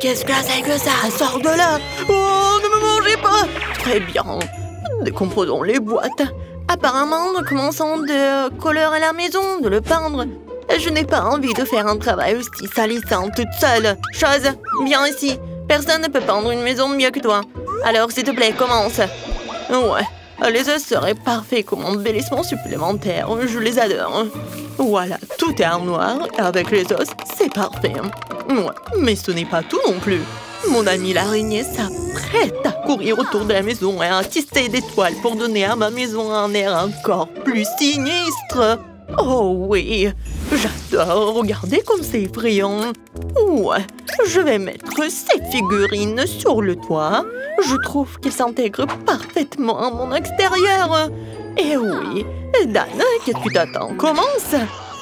qu'est-ce que c'est que ça? Sors de là! Oh, ne me mangez pas! Très bien. Décomposons les boîtes. Apparemment, nous commençons de colorer la maison, de le peindre. Je n'ai pas envie de faire un travail aussi salissant toute seule. Chose, viens ici. Personne ne peut peindre une maison mieux que toi. Alors, s'il te plaît, commence. Ouais, les os seraient parfaits comme embellissement supplémentaire. Je les adore. Voilà, tout est en noir. Avec les os, c'est parfait. Ouais, mais ce n'est pas tout non plus. Mon ami l'araignée s'apprête à courir autour de la maison et à tisser des toiles pour donner à ma maison un air encore plus sinistre. Oh oui, j'adore. Regardez comme c'est effrayant. Ouais, je vais mettre ces figurines sur le toit. Je trouve qu'ils s'intègrent parfaitement à mon extérieur. Et oui, Dan, qu'est-ce que tu t'attends? Commence.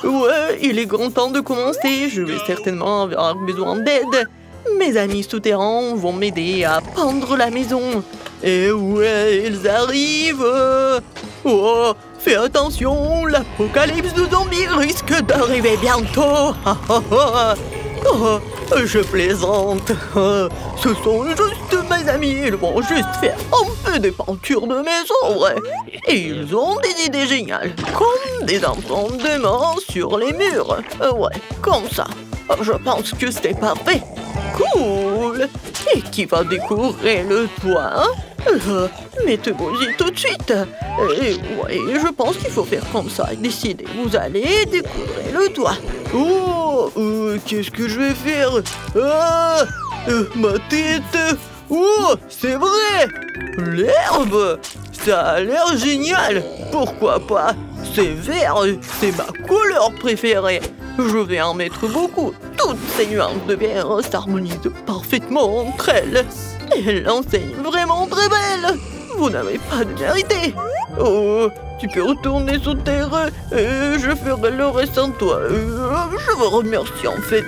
Ouais, il est grand temps de commencer. Je vais certainement avoir besoin d'aide. Mes amis souterrains vont m'aider à peindre la maison. Et ouais, ils arrivent. Oh, fais attention, l'apocalypse de zombies risque d'arriver bientôt. Oh, je plaisante. Ce sont juste mes amis. Ils vont juste faire un peu de peinture de maison, ouais. Et ils ont des idées géniales, comme des empreintes de main sur les murs. Ouais, comme ça. Je pense que c'est parfait. Cool. Et qui va décorer le toit? Mettez-vous-y tout de suite. Et ouais, je pense qu'il faut faire comme ça. Décidez, vous allez décorer le toit. Oh, qu'est-ce que je vais faire? Ma tête. Oh, c'est vrai. L'herbe. Ça a l'air génial. Pourquoi pas? C'est vert, c'est ma couleur préférée. Je vais en mettre beaucoup. Toutes ces nuances de vert s'harmonisent parfaitement entre elles. Et l'enseigne vraiment très belle. Vous n'avez pas de vérité. Oh, tu peux retourner sur terre et je ferai le reste sans toi. Je vous remercie en fait.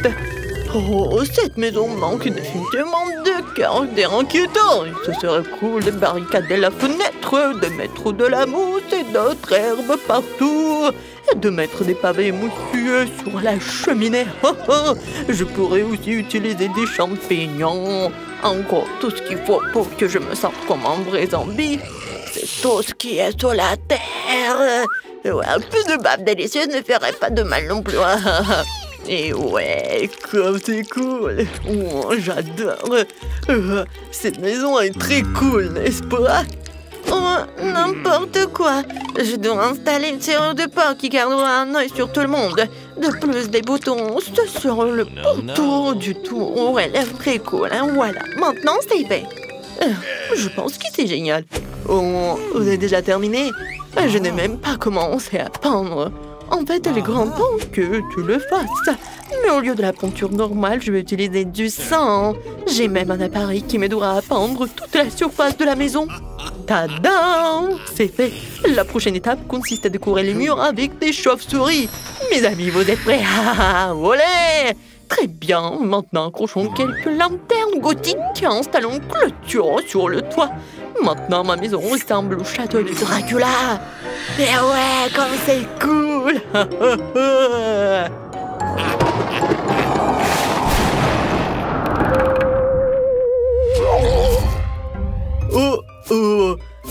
Oh, cette maison manque définitivement de caractère inquiétant. Ce serait cool de barricader la fenêtre, de mettre de la mousse et d'autres herbes partout. Et de mettre des pavés moussueux sur la cheminée. Je pourrais aussi utiliser des champignons. Encore tout ce qu'il faut pour que je me sente comme un vrai zombie. C'est tout ce qui est sur la terre. Ouais, un peu de bave délicieuse ne ferait pas de mal non plus. Et ouais, comme c'est cool. Oh, j'adore. Cette maison est très cool, n'est-ce pas? Oh, n'importe quoi. Je dois installer une serrure de porc qui gardera un œil sur tout le monde. De plus, des boutons sur le pourtour du tour. Elle est très cool, hein. Voilà, maintenant c'est fait. Je pense que c'est génial. Oh, vous avez déjà terminé? Je n'ai même pas commencé à peindre. En fait, il est grand temps que tu le fasses. Mais au lieu de la peinture normale, je vais utiliser du sang. J'ai même un appareil qui m'aidera à peindre toute la surface de la maison. Tadam! C'est fait. La prochaine étape consiste à décorer les murs avec des chauves-souris. Mes amis, vous êtes prêts? Olé! Très bien. Maintenant, accrochons quelques lanternes gothiques et installons une clôture sur le toit. Maintenant, ma maison ressemble au château de Dracula. Et ouais, comme c'est cool!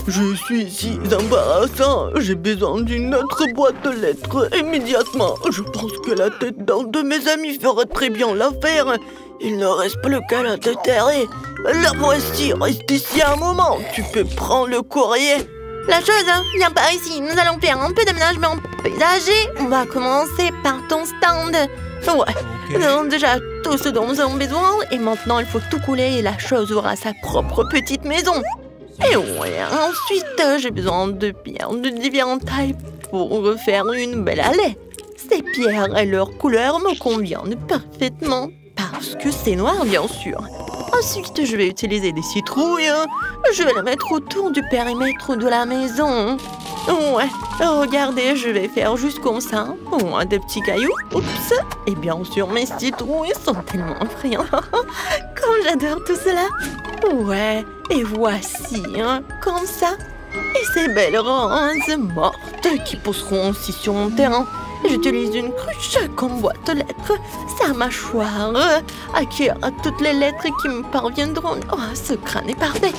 Je suis si embarrassant. J'ai besoin d'une autre boîte de lettres immédiatement. Je pense que la tête d'un de mes amis ferait très bien l'affaire. Il ne reste plus qu'à la déterrer. La voici, reste ici un moment. Tu peux prendre le courrier. La chose, viens par ici. Nous allons faire un peu d'aménagement paysager. On va commencer par ton stand. Ouais, nous avons déjà tout ce dont nous avons besoin. Et maintenant, il faut tout couler et la chose aura sa propre petite maison. Et ouais, ensuite, j'ai besoin de pierres de différentes tailles pour faire une belle allée. Ces pierres et leur couleur me conviennent parfaitement parce que c'est noir, bien sûr. Ensuite, je vais utiliser des citrouilles. Je vais les mettre autour du périmètre de la maison. Ouais, regardez, je vais faire juste comme ça. Des petits cailloux. Oups. Et bien sûr, mes citrouilles sont tellement effrayants. Comme j'adore tout cela. Ouais, et voici, comme ça. Et ces belles roses mortes qui pousseront aussi sur mon terrain. J'utilise une cruche comme boîte aux lettres. Sa mâchoire accueillera toutes les lettres qui me parviendront. Oh, ce crâne est parfait.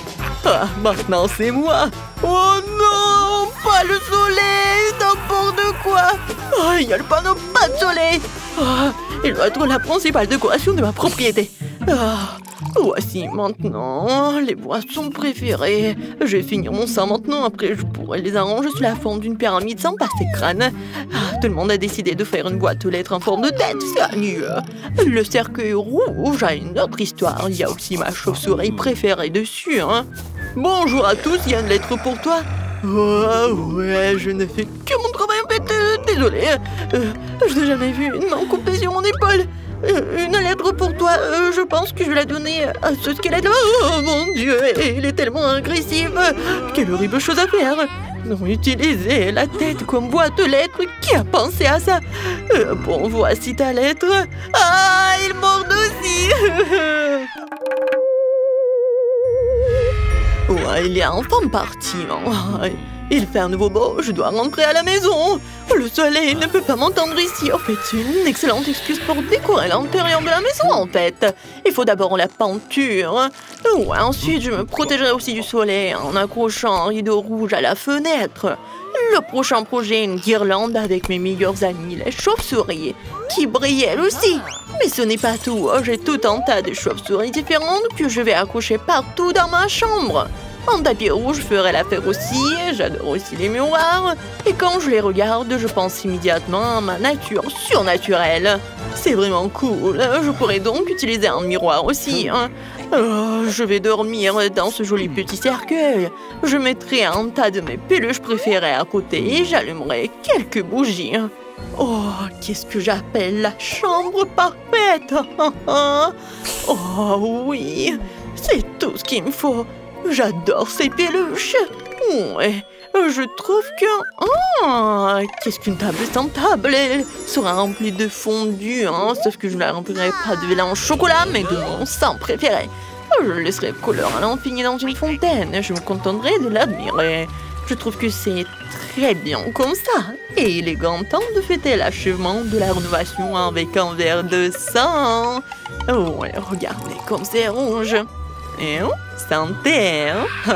Ah, maintenant c'est moi. Oh non, pas le soleil, n'importe quoi. Oh, il y a le panneau pas de soleil. Oh, il doit être la principale décoration de ma propriété. Ah, voici maintenant les boissons préférées. Je vais finir mon sein maintenant, après je pourrai les arranger sous la forme d'une pyramide sans passer crâne. Ah, tout le monde a décidé de faire une boîte aux lettres en forme de tête, c'est annulé. Le cercueil rouge a une autre histoire, il y a aussi ma chauve-souris préférée dessus. Hein. Bonjour à tous, il y a une lettre pour toi. Oh ouais, je ne fais que mon travail en fait, désolé. Je n'ai jamais vu une main coupée sur mon épaule. Une lettre pour toi, je pense que je vais la donner à ce squelette là. Oh mon Dieu, il est tellement agressif. Quelle horrible chose à faire. Non, utiliser la tête comme boîte de lettres, qui a pensé à ça? Bon, voici ta lettre. Ah, il mord aussi. Ouais, il est enfin parti. Hein. Il fait un nouveau beau, je dois rentrer à la maison. Le soleil ne peut pas m'entendre ici. En fait, c'est une excellente excuse pour décorer l'intérieur de la maison, en fait. Il faut d'abord la peinture. Ouais, ensuite, je me protégerai aussi du soleil en accrochant un rideau rouge à la fenêtre. Le prochain projet, une guirlande avec mes meilleurs amis, les chauves-souris, qui brillent elles aussi. Mais ce n'est pas tout. J'ai tout un tas de chauves-souris différentes que je vais accrocher partout dans ma chambre. Un tapis rouge ferait l'affaire aussi, j'adore aussi les miroirs. Et quand je les regarde, je pense immédiatement à ma nature surnaturelle. C'est vraiment cool, je pourrais donc utiliser un miroir aussi. Hein. Oh, je vais dormir dans ce joli petit cercueil. Je mettrai un tas de mes peluches préférées à côté et j'allumerai quelques bougies. Oh, qu'est-ce que j'appelle la chambre parfaite. Oh oui, c'est tout ce qu'il me faut. J'adore ces peluches. Ouais, je trouve que... Oh, qu'est-ce qu'une table sans table? Elle sera remplie de fondu, hein, sauf que je ne la remplirai pas de lait en chocolat, mais de mon sang préféré. Je laisserai couleur à l'infini dans une fontaine. Je me contenterai de l'admirer. Je trouve que c'est très bien comme ça. Et il est grand temps de fêter l'achèvement de la rénovation avec un verre de sang. Ouais, regardez comme c'est rouge. Et santé, hein.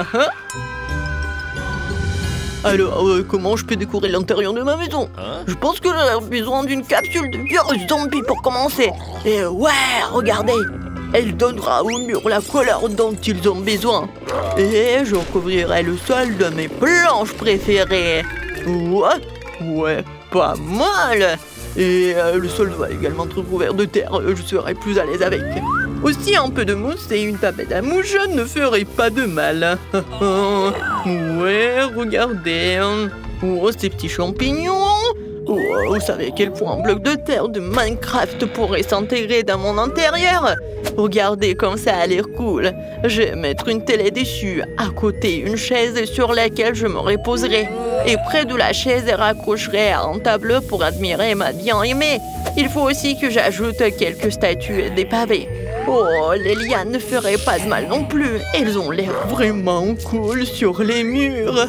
Alors, comment je peux décorer l'intérieur de ma maison? Je pense que j'ai besoin d'une capsule de virus zombie pour commencer. Et ouais, regardez, elle donnera aux murs la couleur dont ils ont besoin. Et je recouvrirai le sol de mes planches préférées. Ouais, pas mal. Et le sol va également être recouvert de terre, je serai plus à l'aise avec. Aussi, un peu de mousse et une tapette à mouche ne ferait pas de mal. Ouais, regardez. Oh, ces petits champignons. Oh, vous savez à quel point un bloc de terre de Minecraft pourrait s'intégrer dans mon intérieur? Regardez comme ça a l'air cool. Je vais mettre une télé dessus, à côté une chaise sur laquelle je me reposerai. Et près de la chaise, je raccrocherai un tableau pour admirer ma bien-aimée. Il faut aussi que j'ajoute quelques statues et des pavés. Oh, les lianes ne feraient pas de mal non plus. Elles ont l'air vraiment cool sur les murs.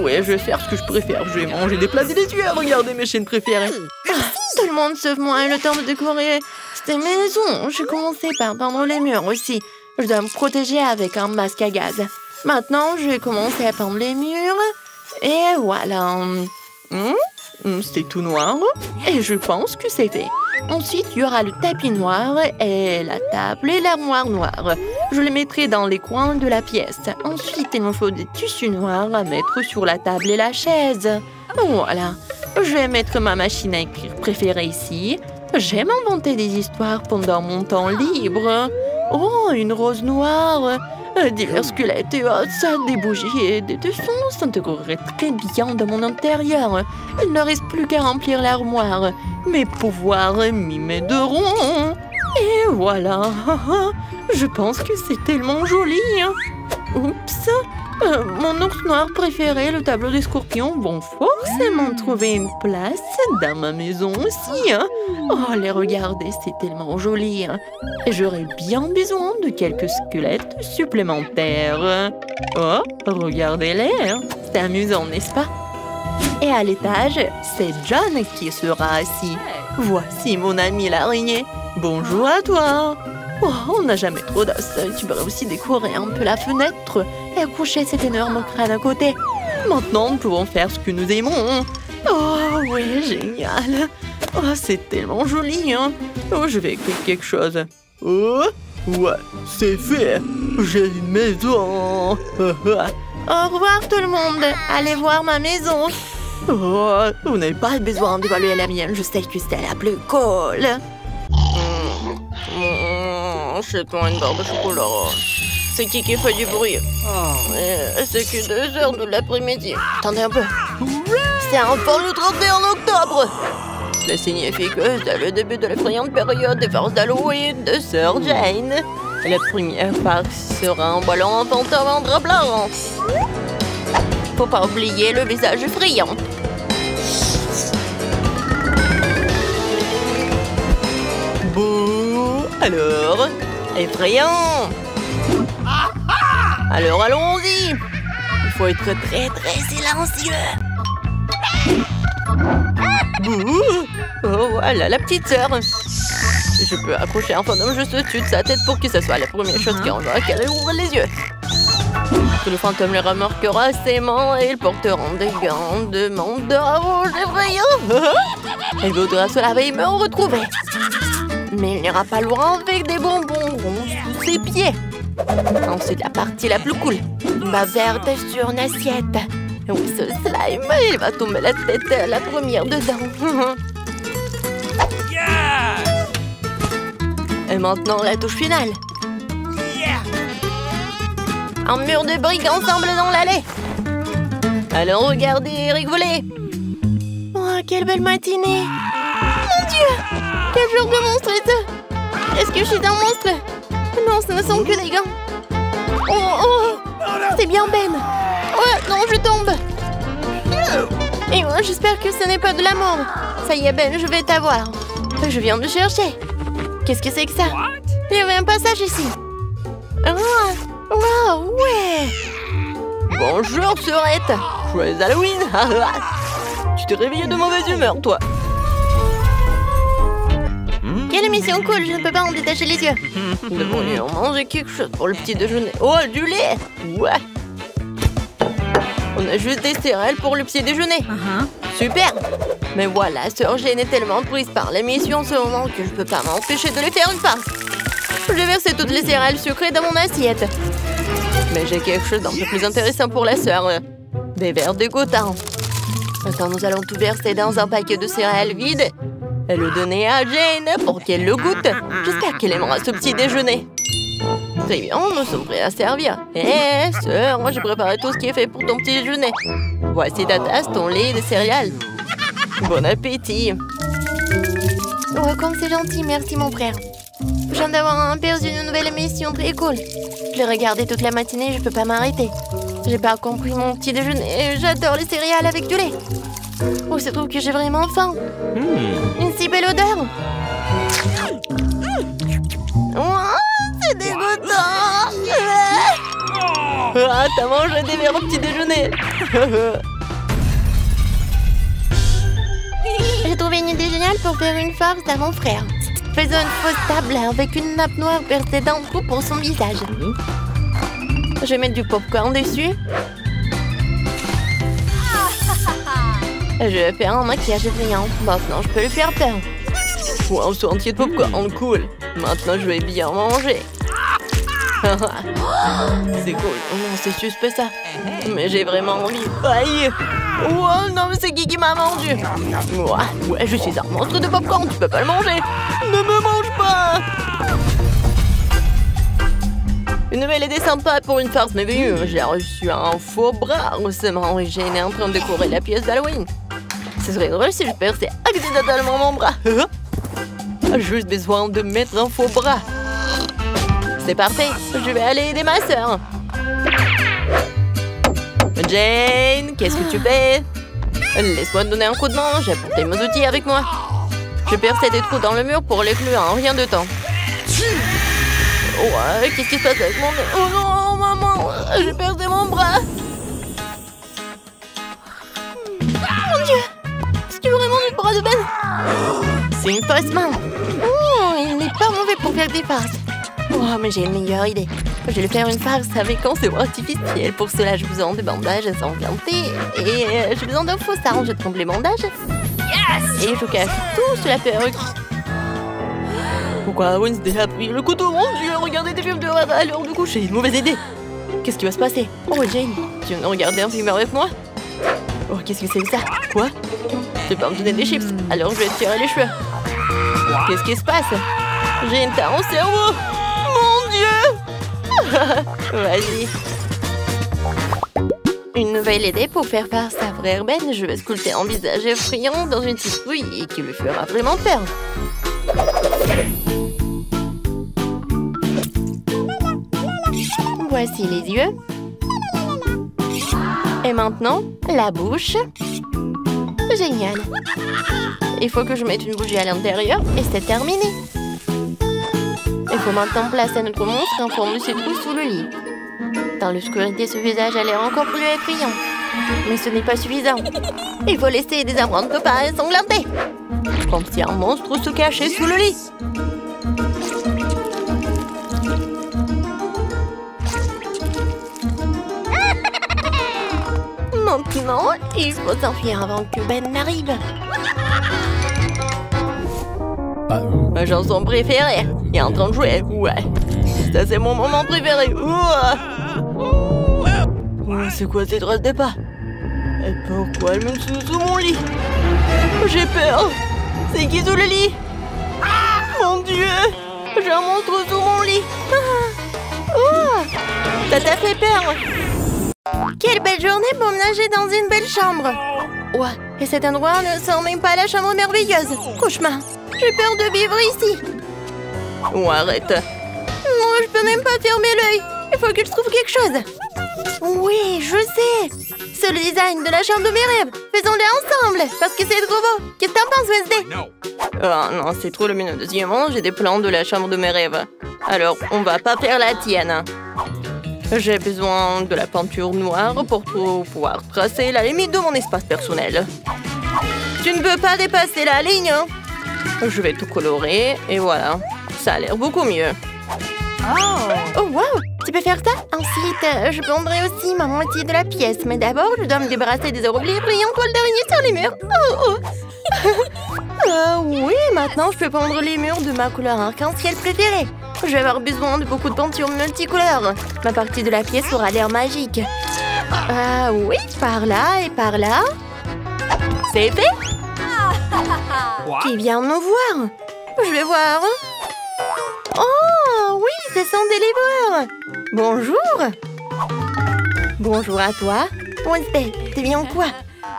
Ouais, je vais faire ce que je préfère. Je vais manger des plats délicieux. Regardez mes chaînes préférées. Tout le monde sauf moi. Le temps de décorer cette maison. J'ai commencé par peindre les murs aussi. Je dois me protéger avec un masque à gaz. Maintenant, je vais commencer à peindre les murs. Et voilà. C'est tout noir. Et je pense que c'est fait. Ensuite, il y aura le tapis noir et la table et l'armoire noire. Je les mettrai dans les coins de la pièce. Ensuite, il me faut des tissus noirs à mettre sur la table et la chaise. Voilà. Je vais mettre ma machine à écrire préférée ici. J'aime inventer des histoires pendant mon temps libre. Oh, une rose noire. Divers squelettes et os, des bougies et des dessins s'intégreraient très bien dans mon intérieur. Il ne reste plus qu'à remplir l'armoire. Mes pouvoirs m'imaideront. Et voilà. Je pense que c'est tellement joli. Oups. Mon ours noir préféré, le tableau des scorpions, vont forcément trouver une place dans ma maison aussi. Oh, les regardez, c'est tellement joli. Et j'aurais bien besoin de quelques squelettes supplémentaires. Oh, regardez-les. C'est amusant, n'est-ce pas? Et à l'étage, c'est John qui sera assis. Voici mon ami l'araignée. Bonjour à toi. Oh, on n'a jamais trop d'os. Tu pourrais aussi décorer un peu la fenêtre et accrocher cet énorme crâne à côté. Maintenant, nous pouvons faire ce que nous aimons. Oh, ouais, génial. Oh, c'est tellement joli, hein. Oh, je vais écrire quelque chose. Oh, ouais, c'est fait. J'ai une maison. Au revoir tout le monde. Allez voir ma maison. Oh, vous n'avez pas besoin d'évaluer la mienne. Je sais que c'est la plus cool. Achète-moi une barre de chocolat. C'est qui fait du bruit? C'est que 2 heures de l'après-midi. Attendez un peu. C'est enfin le 31 octobre. Cela signifie que c'est le début de l'effrayante période des farces d'Halloween de Sœur Jane. La première farce sera un ballon enfantin en drap blanc. Faut pas oublier le visage effrayant. Bon, alors, effrayant. Alors allons-y. Il faut être très silencieux. Bouh. Oh voilà la petite sœur. Je peux accrocher un fantôme juste au-dessus de sa tête pour que ce soit la première chose qui en voit qu'elle ouvre les yeux. Le fantôme les remarquera aisément et ils porteront des gants de monde rouge effrayant. Il voudra se laver et me retrouver. Mais il n'ira pas loin avec des bonbons ronds sous ses pieds. Ensuite, la partie la plus cool. Ma verte sur une assiette. Oui, ce slime, il va tomber la tête la première dedans. Et maintenant, la touche finale. Un mur de briques ensemble dans l'allée. Alors, regardez et rigolez. Oh, quelle belle matinée. Mon Dieu, quel genre de monstre est-ce? Est-ce que je suis un monstre? Non, ce ne sont que des gants. Oh, c'est bien Ben. Oh, non, je tombe. Et moi, j'espère que ce n'est pas de la mort. Ça y est, Ben, je vais t'avoir. Je viens de chercher. Qu'est-ce que c'est que ça? Il y avait un passage ici. Oh, ouais. Bonjour, Sœurette. Joyeux Halloween. Tu t'es réveillée de mauvaise humeur, toi. Quelle émission cool, je ne peux pas en détacher les yeux. Nous devrions manger quelque chose pour le petit déjeuner. Oh, du lait. Ouais. On a juste des céréales pour le petit déjeuner. Super. Mais voilà, Sœur Jane est tellement prise par l'émission en ce moment que je peux pas m'empêcher de lui faire une farce. Je vais verser toutes les céréales sucrées dans mon assiette. Mais j'ai quelque chose d'un peu plus intéressant pour la sœur. Des verres dégoûtants. Maintenant, nous allons tout verser dans un paquet de céréales vides et le donner à Jane pour qu'elle le goûte. J'espère qu'elle aimera ce petit déjeuner. Très bien, nous sommes prêts à servir. Hé, sœur, moi j'ai préparé tout ce qui est fait pour ton petit déjeuner. Voici ta tasse, ton lait et des céréales. Bon appétit. Oh, comme c'est gentil, merci mon frère. Je viens d'avoir un aperçu d'une nouvelle émission très cool. Je l'ai regardée toute la matinée, je peux pas m'arrêter. J'ai pas compris mon petit déjeuner. J'adore les céréales avec du lait. Oh, il se trouve que j'ai vraiment faim. Une si belle odeur. Oh, c'est dégoûtant. Ah, t'as mangé des verres au petit déjeuner. J'ai trouvé une idée géniale pour faire une farce à mon frère. Faisons une fausse table avec une nappe noire percée d'un trou pour son visage. Je vais mettre du popcorn dessus. Je vais faire un maquillage effrayant. Maintenant, je peux lui faire peur. Wow, un sentier de popcorn, cool. Maintenant, je vais bien manger. C'est cool. Oh non, c'est suspect ça. Mais j'ai vraiment envie. Aïe. Oh non, mais c'est qui m'a mordu? Ouais, je suis un monstre de popcorn, tu peux pas le manger. Ne me mange pas. Une nouvelle idée sympa pour une farce merveilleuse. J'ai reçu un faux bras récemment et Jane est en train de décorer la pièce d'Halloween. Ce serait drôle si je perçais accidentellement mon bras. J'ai juste besoin de mettre un faux bras. C'est parfait, je vais aller aider ma sœur. Jane, qu'est-ce que tu fais? Laisse-moi te donner un coup de main, j'ai apporté mes outils avec moi. Je perçais des trous dans le mur pour les clous en rien de temps. Ouais, qu'est-ce qui se passe avec mon nez? Oh non, maman, j'ai perdu mon bras. de bain. C'est une fausse main. Oh, il n'est pas mauvais pour faire des farces. Oh, mais j'ai une meilleure idée. Je vais lui faire une farce avec un seau artificiel. Pour cela, j'ai besoin de bandages ensanglantés. Et j'ai besoin d'un faux sarge. Je trompe les bandages. Yes! Et je cache tout sous la perruque. Pourquoi Wednesday a pris le couteau? Mon Dieu, regardez des films d'horreur à l'heure de coucher. Une mauvaise idée. Qu'est-ce qui va se passer? Oh, Jane, tu viens de regarder un film avec moi? Oh, qu'est-ce que c'est que ça? Quoi? Tu peux me donner des chips? Alors je vais te tirer les cheveux. Qu'est-ce qui se passe? Jane, t'as un cerveau! Mon Dieu! Vas-y. Une nouvelle idée pour faire part sa frère Ben. Je vais sculpter un visage effrayant dans une citrouille qui lui fera vraiment peur. Voici les yeux. Et maintenant, la bouche. Génial. Il faut que je mette une bougie à l'intérieur et c'est terminé. Il faut maintenant placer notre monstre en forme de citrouille sous le lit. Dans l'obscurité, ce visage a l'air encore plus effrayant. Mais ce n'est pas suffisant. Il faut laisser des empreintes de pas ensanglantées. Comme si un monstre se cachait sous le lit. Maintenant, il faut s'enfuir avant que Ben n'arrive. Ma chanson préférée. Il est en train de jouer. Ouais. Ça, c'est mon moment préféré. C'est quoi cette trace de pas? Et pourquoi elle me suit sous mon lit? J'ai peur. C'est qui sous le lit? Mon Dieu! J'ai un monstre sous mon lit. Ça t'a fait peur? Quelle belle journée pour me nager dans une belle chambre. Ouais, et cet endroit ne sent même pas la chambre merveilleuse. Cauchemar. J'ai peur de vivre ici. Oh, arrête. Non, je peux même pas fermer l'œil. Il faut que je trouve quelque chose. Oui, je sais. C'est le design de la chambre de mes rêves. Faisons-le ensemble, parce que c'est trop beau. Qu'est-ce que t'en penses, Wednesday? Oh non, c'est trop lumineux. Deuxièmement, j'ai des plans de la chambre de mes rêves. Alors, on va pas faire la tienne. J'ai besoin de la peinture noire pour pouvoir tracer la limite de mon espace personnel. Tu ne peux pas dépasser la ligne. Je vais tout colorer et voilà. Ça a l'air beaucoup mieux. Oh, wow! Tu peux faire ça? Ensuite, je prendrai aussi ma moitié de la pièce. Mais d'abord, je dois me débarrasser des hiéroglyphes et en toile d'araignée sur les murs. Oui, maintenant, je peux peindre les murs de ma couleur arc-en-ciel préférée. Je vais avoir besoin de beaucoup de peinture multicolore. Ma partie de la pièce aura l'air magique. Oui, par là et par là. C'est fait? Qui vient me voir? Je vais voir. Oh, oui, ce sont des livreurs. Bonjour. Bonjour à toi. Wednesday, t'es bien quoi?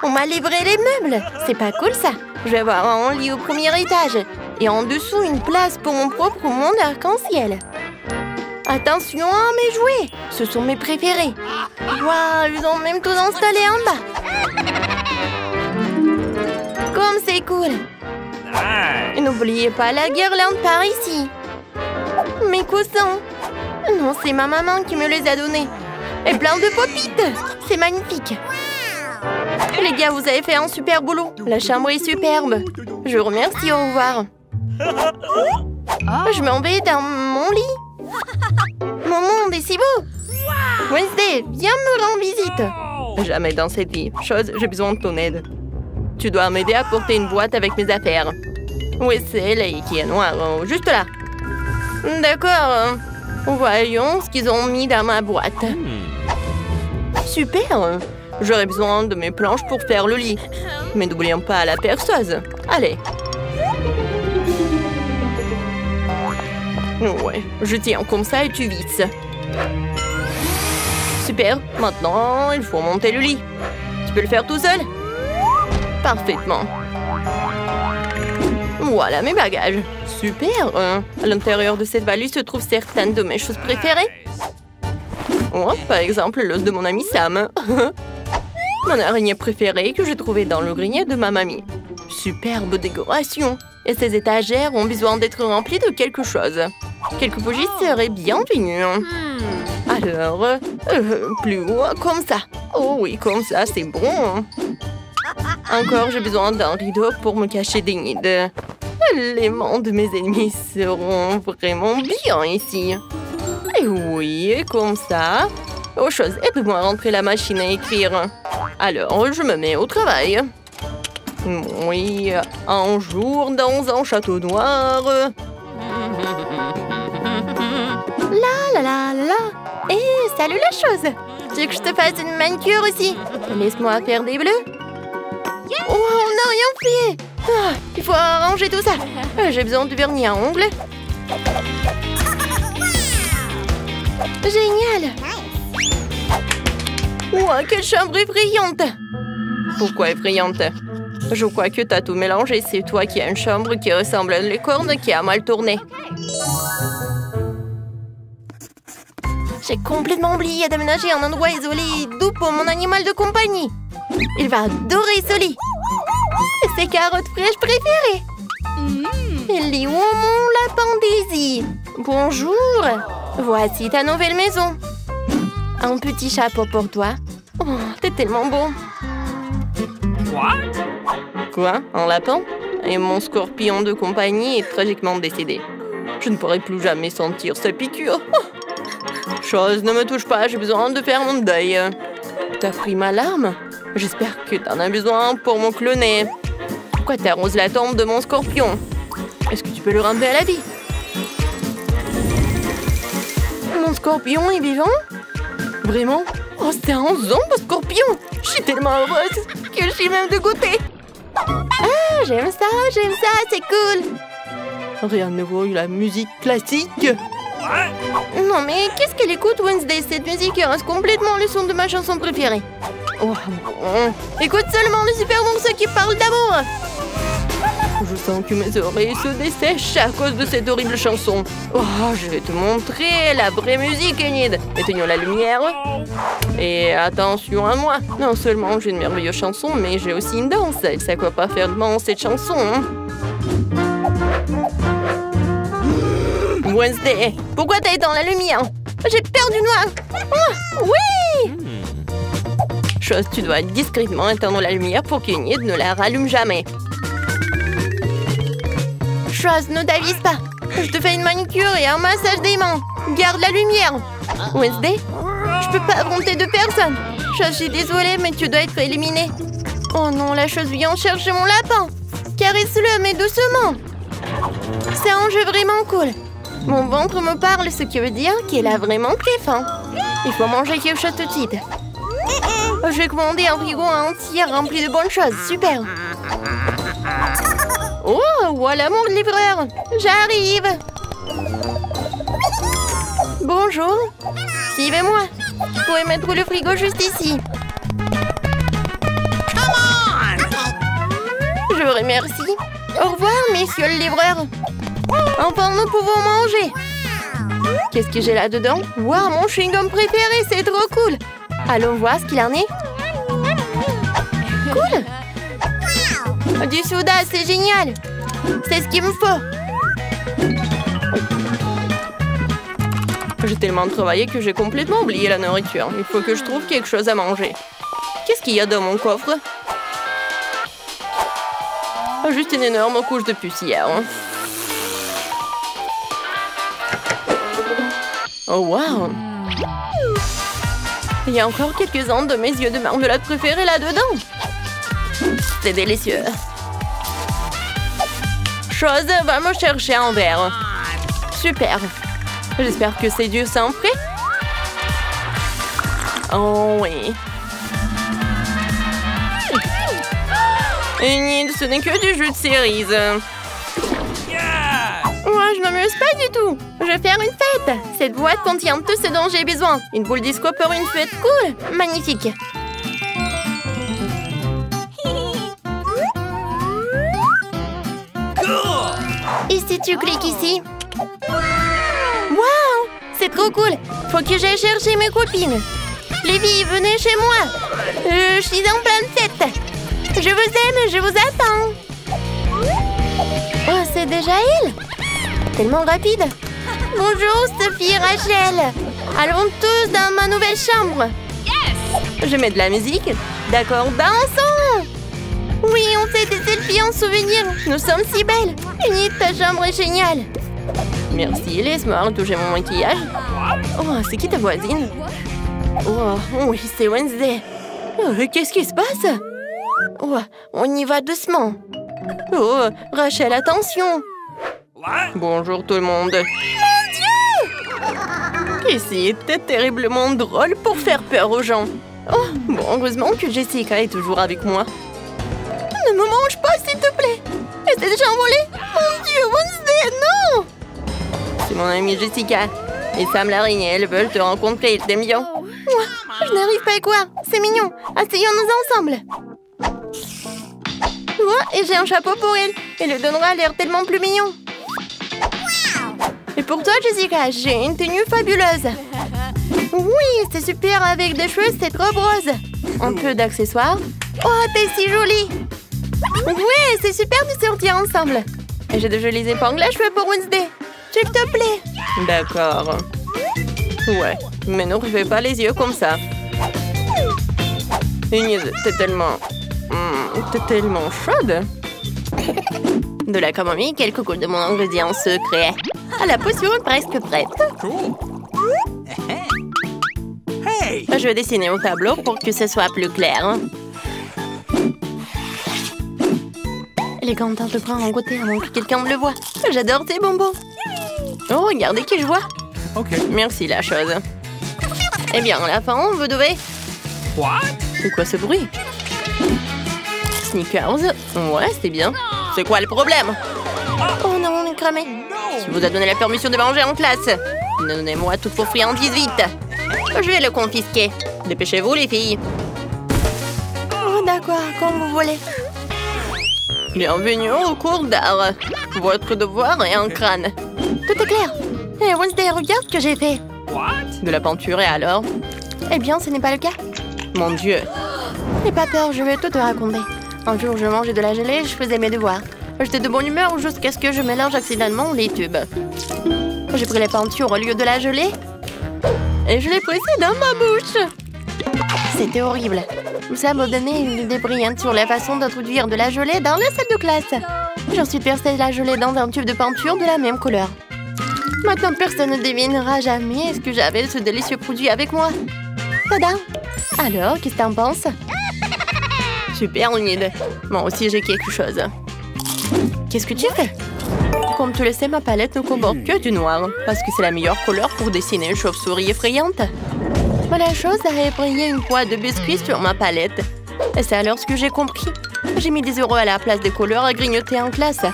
On m'a livré les meubles. C'est pas cool, ça. Je vais avoir un lit au premier étage. Et en dessous, une place pour mon propre monde arc-en-ciel. Attention à mes jouets. Ce sont mes préférés. Waouh, ils ont même tout installé en bas. Comme c'est cool. Et n'oubliez pas la guirlande par ici. Mes coussins. Non, c'est ma maman qui me les a donnés. Et plein de pop-it. C'est magnifique. Les gars, vous avez fait un super boulot. La chambre est superbe. Je vous remercie, au revoir. Je m'en vais dans mon lit. Mon monde est si beau. Wednesday, viens me rendre visite. Jamais dans cette vie. Chose, j'ai besoin de ton aide. Tu dois m'aider à porter une boîte avec mes affaires. Où est celle qui est noire? Juste là. D'accord. Voyons ce qu'ils ont mis dans ma boîte. Super. J'aurais besoin de mes planches pour faire le lit. Mais n'oublions pas la perceuse. Allez. Ouais, je tiens comme ça et tu visses. Super. Maintenant, il faut monter le lit. Tu peux le faire tout seul? Parfaitement. Voilà mes bagages. Super. À l'intérieur de cette valise se trouvent certaines de mes choses préférées. Oh, par exemple, l'os de mon ami Sam. Mon araignée préférée que j'ai trouvée dans le grenier de ma mamie. Superbe décoration. Et ces étagères ont besoin d'être remplies de quelque chose. Quelques bougies seraient bienvenues. Alors, plus haut, comme ça. Oh oui, comme ça, c'est bon. Encore, j'ai besoin d'un rideau pour me cacher des nids. Les mains de mes ennemis seront vraiment bien ici. Et oui, comme ça. Oh, chose, aide-moi à rentrer la machine à écrire. Alors, je me mets au travail. Oui, un jour dans un château noir. La. Salut la chose. Tu veux que je te fasse une manicure aussi? Laisse-moi faire des bleus. Oh, on n'a rien fait. Ah, il faut arranger tout ça. J'ai besoin de vernis à ongles. Génial. Ouah, quelle chambre effrayante. Pourquoi effrayante? Je crois que t'as tout mélangé. C'est toi qui as une chambre qui ressemble à une licorne qui a mal tourné. J'ai complètement oublié d'aménager un endroit isolé et doux pour mon animal de compagnie. Il va adorer ce lit. Ses carottes fraîches préférées. Il est où mon lapin Daisy? Bonjour. Voici ta nouvelle maison. Un petit chapeau pour toi. Oh, t'es tellement beau. Quoi? Un lapin? Et mon scorpion de compagnie est tragiquement décédé. Je ne pourrai plus jamais sentir sa piqûre. Oh. Chose, ne me touche pas, j'ai besoin de faire mon deuil. T'as pris ma larme? J'espère que t'en as besoin pour mon cloner. Pourquoi t'arroses la tombe de mon scorpion? Est-ce que tu peux le ramener à la vie? Mon scorpion est vivant? Vraiment? Oh, c'est un zombie scorpion! Je suis tellement heureuse que je suis même dégoûtée. Ah, j'aime ça, c'est cool. Rien de nouveau, la musique classique. Non, mais qu'est-ce qu'elle écoute, Wednesday? Cette musique reste complètement le son de ma chanson préférée. Oh, bon. Écoute seulement le super morceau qui parle d'amour. Je sens que mes oreilles se dessèchent à cause de cette horrible chanson. Oh, je vais te montrer la vraie musique, Enid. Éteignons la lumière. Et attention à moi. Non seulement j'ai une merveilleuse chanson, mais j'ai aussi une danse. Elle sait quoi pas faire de cette chanson. Wednesday, pourquoi t'as éteint la lumière? J'ai peur du noir. Oh, oui! Chose, tu dois discrètement éteindre la lumière pour qu'Enid ne la rallume jamais. Chose, ne t'avise pas. Je te fais une manicure et un massage des mains. Garde la lumière. Wednesday, je peux pas affronter deux personnes. Chose, je suis désolée, mais tu dois être éliminée. Oh non, la chose vient chercher mon lapin. Caresse-le, mais doucement. C'est un jeu vraiment cool. Mon ventre me parle, ce qui veut dire qu'il a vraiment très faim. Il faut manger quelque chose tout de suite. Je vais commander un frigo entier rempli de bonnes choses. Super. Oh, voilà mon livreur. J'arrive. Bonjour. Suivez-moi. Vous pouvez mettre le frigo juste ici. Je vous remercie. Au revoir, messieurs le livreur. Enfin, nous pouvons manger. Qu'est-ce que j'ai là-dedans? Waouh, mon chewing-gum préféré, c'est trop cool. Allons voir ce qu'il en est. Cool. Du soda, c'est génial. C'est ce qu'il me faut. J'ai tellement travaillé que j'ai complètement oublié la nourriture. Il faut que je trouve quelque chose à manger. Qu'est-ce qu'il y a dans mon coffre? Juste une énorme couche de poussière. Oh, wow! Il y a encore quelques-uns de mes yeux de marmelade préférés là-dedans. C'est délicieux. Chose, va me chercher un verre. Super. J'espère que c'est du sang frais. Oh oui. Enid, ce n'est que du jus de cerise. Moi, je m'amuse pas du tout. Je vais faire une fête. Cette boîte contient tout ce dont j'ai besoin. Une boule disco pour une fête cool. Magnifique. Et si tu cliques ici? Waouh! C'est trop cool. Faut que j'aille chercher mes copines. Les filles, venez chez moi. Je suis en pleine fête. Je vous aime, je vous attends. Oh, c'est déjà elle? Tellement rapide. Bonjour, Sophie et Rachel. Allons tous dans ma nouvelle chambre. Yes! Je mets de la musique. D'accord, dansons. Oui, on fait des selfies en souvenir. Nous sommes si belles. Unit, ta chambre est géniale. Merci, laisse-moi retoucher mon maquillage. Oh, c'est qui ta voisine? Oh, oui, c'est Wednesday. Oh, qu'est-ce qui se passe? Oh, on y va doucement. Oh, Rachel, attention. Bonjour tout le monde. Mon Dieu! Casey était terriblement drôle pour faire peur aux gens. Oh, bon, heureusement que Jessica est toujours avec moi. Ne me mange pas, s'il te plaît. Elle s'est déjà envolée. Mon Dieu, Wednesday, non! C'est mon amie Jessica. Et Sam l'araignée, elles veulent te rencontrer, ils t'aiment bien. Moi, je n'arrive pas à y croire. C'est mignon. Asseyons-nous ensemble. Oh, et j'ai un chapeau pour elle. Et le donnera a l'air tellement plus mignon. Et pour toi, Jessica, j'ai une tenue fabuleuse. Oui, c'est super avec des cheveux, c'est trop rose. Un peu d'accessoires. Oh, t'es si jolie. Oui, c'est super de sortir ensemble. Et j'ai de jolies épingles à cheveux pour Wednesday. S'il te plaît. D'accord. Ouais, mais ne refais pas les yeux comme ça. Ingrid, t'es tellement chaude. De la camomille, quelques gouttes de mon ingrédient secret. Ah, la potion est presque prête. Je vais dessiner au tableau pour que ce soit plus clair. Les gants de prendre en côté avant que quelqu'un me le voie. J'adore ces bonbons. Oh, regardez qui je vois. Merci, la chose. Eh bien, à la fin, vous devez... C'est quoi ce bruit? Sneakers. Ouais, c'est bien. C'est quoi le problème? Oh non, on est cramé. Si vous a donné la permission de manger en classe, donnez-moi toutes vos friandises vite. Je vais le confisquer. Dépêchez-vous, les filles. Oh, d'accord, comme vous voulez. Bienvenue au cours d'art. Votre devoir est un crâne. Tout est clair. Et Wednesday, regarde ce que j'ai fait. De la peinture, et alors? Eh bien, ce n'est pas le cas. Mon Dieu. N'aie pas peur, je vais tout te raconter. Un jour, je mangeais de la gelée et je faisais mes devoirs. J'étais de bonne humeur jusqu'à ce que je mélange accidentellement les tubes. J'ai pris la peinture au lieu de la gelée et je l'ai pressée dans ma bouche. C'était horrible. Ça m'a donné une idée brillante sur la façon d'introduire de la gelée dans la salle de classe. J'ensuite versé la gelée dans un tube de peinture de la même couleur. Maintenant, personne ne devinera jamais ce que j'avais ce délicieux produit avec moi. Tada! Alors, qu'est-ce que t'en penses? Super, Ingrid. Moi aussi, j'ai quelque chose. Qu'est-ce que tu fais? Comme tu le sais, ma palette ne comporte que du noir, parce que c'est la meilleure couleur pour dessiner une chauve-souris effrayante. Mais la chose a effrayé une poêle de biscuits sur ma palette. Et c'est alors ce que j'ai compris. J'ai mis des euros à la place des couleurs à grignoter en classe.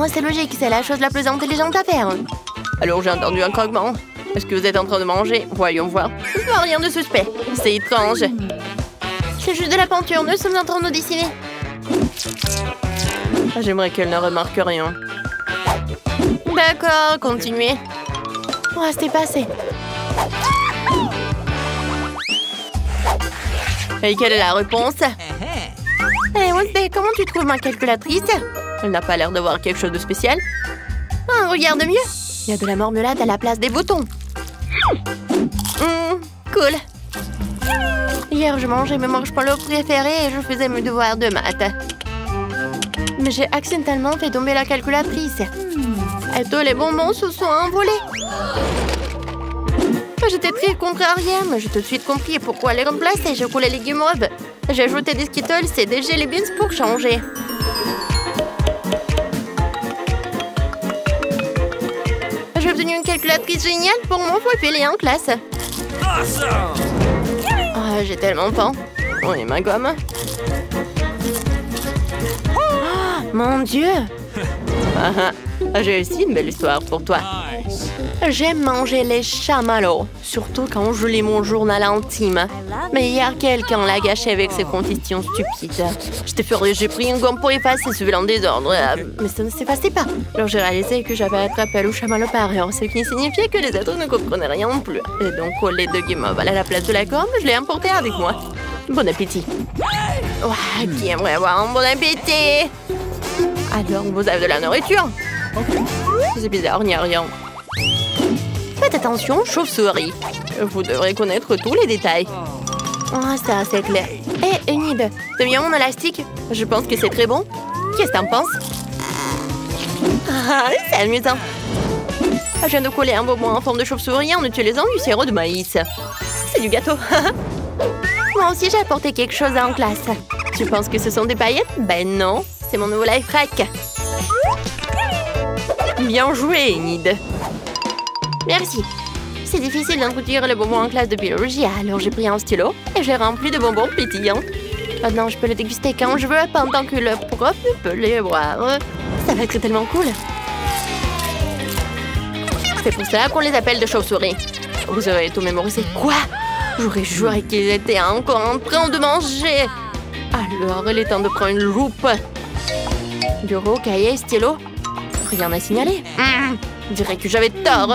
Oh, c'est logique, c'est la chose la plus intelligente à faire. Alors j'ai entendu un croquement. Est-ce que vous êtes en train de manger? Voyons voir. Je vois rien de suspect. C'est étrange. C'est juste de la peinture, nous sommes en train de dessiner. J'aimerais qu'elle ne remarque rien. D'accord, continuez. Oh, c'est passé. Et quelle est la réponse? Hey, Wednesday, comment tu trouves ma calculatrice? Elle n'a pas l'air d'avoir quelque chose de spécial. Ah, regarde mieux. Il y a de la marmelade à la place des boutons. Cool. Hier, je mangeais mes marshmallows préférés et je faisais mes devoirs de maths. Mais j'ai accidentellement fait tomber la calculatrice. Et tous les bonbons se sont envolés. J'étais très contrariée, mais j'ai tout de suite compris pourquoi les remplacer. J'ai coulé les guimauves. J'ai ajouté des Skittles et des Jelly Beans pour changer. J'ai obtenu une calculatrice géniale pour mon fouet en classe. Oh, j'ai tellement faim. Oh, et ma gomme. Oh, mon Dieu. J'ai aussi une belle histoire pour toi. J'aime manger les chamallows, surtout quand je lis mon journal intime. Mais hier, quelqu'un l'a gâché avec ses conditions stupides. J'étais furieuse, j'ai pris une gomme pour effacer ce vilain désordre, mais ça ne s'effaçait pas. Alors j'ai réalisé que j'avais attrapé le chamallow par erreur, ce qui signifiait que les autres ne comprenaient rien non plus. Et donc, au lieu de guimauve à la place de la gomme, je l'ai emporté avec moi. Bon appétit. Ouah, qui aimerait avoir un bon appétit? Alors, vous avez de la nourriture? C'est bizarre, il n'y a rien. Faites attention, chauve-souris. Vous devrez connaître tous les détails. Oh, ça, c'est clair. Hé, Enid, t'as mis mon élastique? Je pense que c'est très bon. Qu'est-ce que t'en penses? Ah, c'est amusant. Je viens de coller un bonbon en forme de chauve-souris en utilisant du sirop de maïs. C'est du gâteau. Moi aussi, j'ai apporté quelque chose en classe. Tu penses que ce sont des paillettes? Ben non, c'est mon nouveau life hack. Bien joué, Enid. Merci. C'est difficile d'introduire les bonbons en classe de biologie, alors j'ai pris un stylo et j'ai rempli de bonbons pétillants. Maintenant, je peux le déguster quand je veux, pendant que le prof peut les boire. Ça va être tellement cool. C'est pour ça qu'on les appelle de chauves-souris. Vous aurez tout mémorisé. Quoi? J'aurais juré qu'ils étaient encore en train de manger. Alors, il est temps de prendre une loupe. Bureau, cahier, stylo. Rien à signaler. Je dirais que j'avais tort.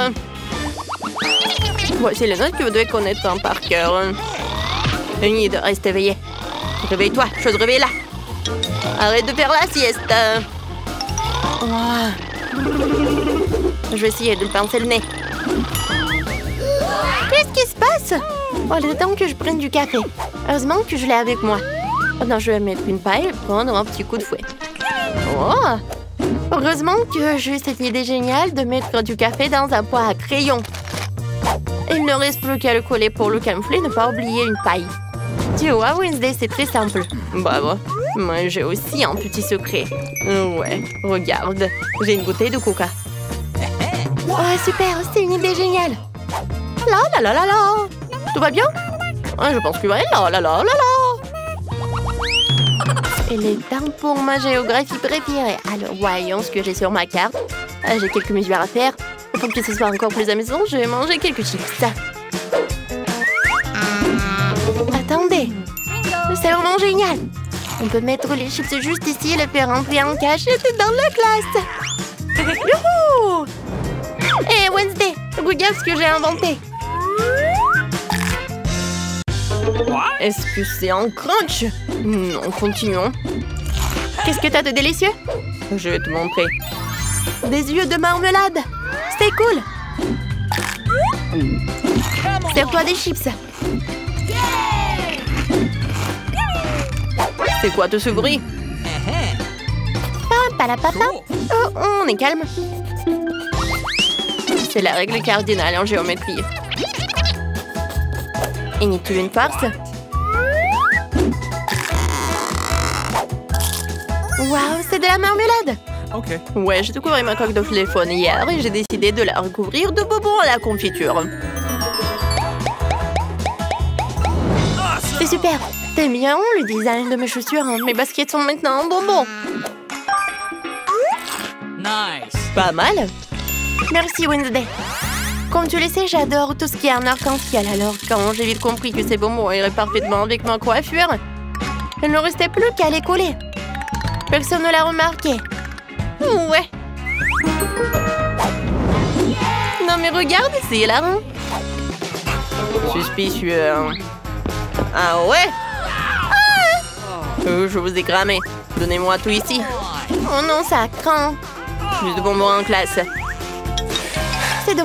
Voici les notes que vous devez connaître par cœur. Enid, reste éveillée. Réveille-toi, chose réveille là. Arrête de faire la sieste. Oh. Je vais essayer de le pincer le nez. Qu'est-ce qui se passe? Oh, il est temps que je prenne du café. Heureusement que je l'ai avec moi. Maintenant, je vais mettre une paille et prendre un petit coup de fouet. Oh! Heureusement que j'ai eu cette idée géniale de mettre du café dans un pot à crayon. Il ne reste plus qu'à le coller pour le camoufler, ne pas oublier une paille. Tu vois, Wednesday, c'est très simple. Bravo. Moi, j'ai aussi un petit secret. Ouais, regarde. J'ai une bouteille de coca. Oh, super, c'est une idée géniale. La la la la la. Tout va bien? Je pense que oui. La la la la la. Il est temps pour ma géographie préférée. Alors, voyons ce que j'ai sur ma carte. J'ai quelques mesures à faire. Pour que ce soit encore plus amusant, je vais manger quelques chips. Attendez. C'est vraiment génial. On peut mettre les chips juste ici et les faire rentrer en cachette dans la classe. Youhou! Hé, Wednesday, regarde ce que j'ai inventé. Est-ce que c'est un crunch? Non, continuons. Qu'est-ce que t'as de délicieux? Je vais te montrer. Des yeux de marmelade. C'est cool. Sers-toi des chips. C'est quoi tout ce bruit? Oh, on est calme. C'est la règle cardinale en géométrie. Enid, tu veux une farce? Waouh, c'est de la marmelade! Ok. Ouais, j'ai découvert ma coque de téléphone hier et j'ai décidé de la recouvrir de bonbons à la confiture. C'est super! T'aimes bien le design de mes chaussures? Mes baskets sont maintenant en bonbons. Nice. Pas mal! Merci, Wednesday. Comme tu le sais, j'adore tout ce qui est en arc-en-ciel. Alors, quand j'ai vite compris que ces bonbons iraient parfaitement avec ma coiffure, il ne restait plus qu'à les coller. Personne ne l'a remarqué. Ouais. Non mais regarde, c'est hilarant. Suspicieux. Ah ouais? Je vous ai cramé. Donnez-moi tout ici. Oh non, ça craint. Plus de bonbons en classe.